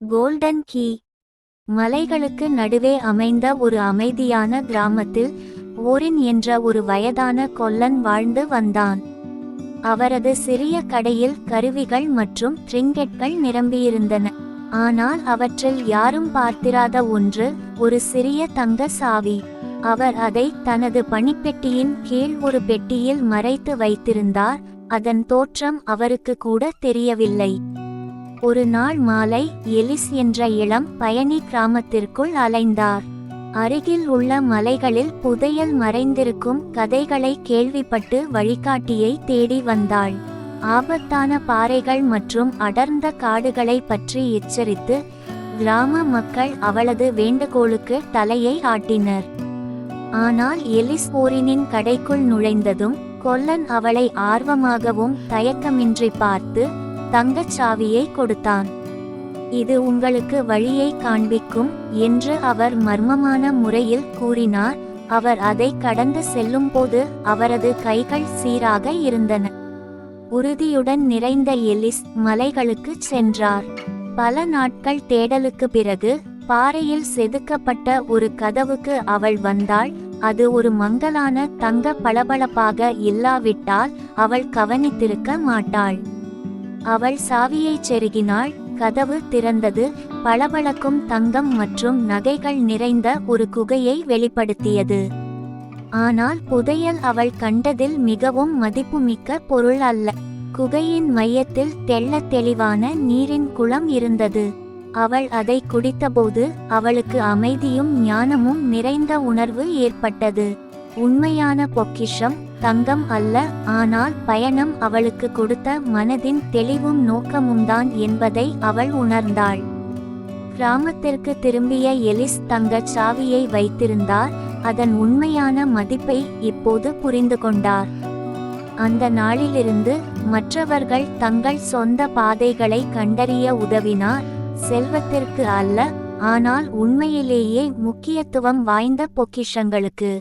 Golden key. மலைகளுக்கு நடுவே அமைந்த ஒரு அமைதியான கிராமத்தில் ஓரின் என்ற ஒரு வயதான கொல்லன் வாழ்ந்து வந்தான். அவரது சிறிய கடையில் கருவிகள் மற்றும் ட்ரிங்கெட்கள் நிரம்பியிருந்தன. ஆனால் அவற்றில் யாரும் பார்த்திராத ஒன்று, ஒரு சிறிய தங்க சாவி. அவர் அதை தனது பணிப்பெட்டியின் கீழ் ஒரு பெட்டியில் மறைத்து வைத்திருந்தார். அதன் தோற்றம் அவருக்கு கூட தெரியவில்லை. ஒரு நாள் மாலை எலிஸ் என்ற இளம் பயணி கிராமத்திற்குள் அலைந்தார். அருகில் உள்ள மலைகளில் புதையல் மறைந்திருக்கும் கதைகளை கேள்விப்பட்டு வழிகாட்டியை தேடி வந்தாள். ஆபத்தான பாறைகள் மற்றும் அடர்ந்த காடுகளை பற்றி எச்சரித்து கிராம மக்கள் அவளது வேண்டுகோளுக்கு தலையை ஆட்டினர். ஆனால் எலிஸ் ஓரினின் கடைக்குள் நுழைந்ததும் கொல்லன் அவளை ஆர்வமாகவும் தயக்கமின்றி பார்த்து தங்கச் சாவியை கொடுத்தான். இது உங்களுக்கு வழியை காண்பிக்கும் என்று அவர் மர்மமான முறையில் கூறினார். அவர் அதை கடந்து செல்லும்போது அவரது கைகள் சீராக இருந்தன. உறுதியுடன் நிறைந்த எலிஸ் மலைகளுக்கு சென்றார். பல நாட்கள் தேடலுக்கு பிறகு பாறையில் செதுக்கப்பட்ட ஒரு கதவுக்கு அவள் வந்தாள். அது ஒரு மங்கலான தங்க பளபளப்பாக இல்லாவிட்டால் அவள் கவனித்திருக்க மாட்டாள். அவள் சாவியை செருகினாள். கதவு திறந்தது. பளபளக்கும் தங்கம் மற்றும் நகைகள் நிறைந்த ஒரு குகையை வெளிப்படுத்தியது. ஆனால் புதையல் அவள் கண்டதில் மிகவும் மதிப்புமிக்க பொருள் அல்ல. குகையின் மையத்தில் தெள்ளத் தெளிவான நீரின் குளம் இருந்தது. அவள் அதை குடித்தபோது அவளுக்கு அமைதியும் ஞானமும் நிறைந்த உணர்வு ஏற்பட்டது. உண்மையான பொக்கிஷம் தங்கம் அல்ல, ஆனால் பயணம் அவளுக்கு கொடுத்த மனதின் தெளிவும் நோக்கமும்தான் என்பதை அவள் உணர்ந்தாள். கிராமத்திற்கு திரும்பிய எலிஸ் தங்கச் சாவியை வைத்திருந்தார். அதன் உண்மையான மதிப்பை இப்போது புரிந்து கொண்டார். அந்த நாளிலிருந்து மற்றவர்கள் தங்கள் சொந்த பாதைகளை கண்டறிய உதவினார். செல்வத்திற்கு அல்ல, ஆனால் உண்மையிலேயே முக்கியத்துவம் வாய்ந்த பொக்கிஷங்களுக்கு.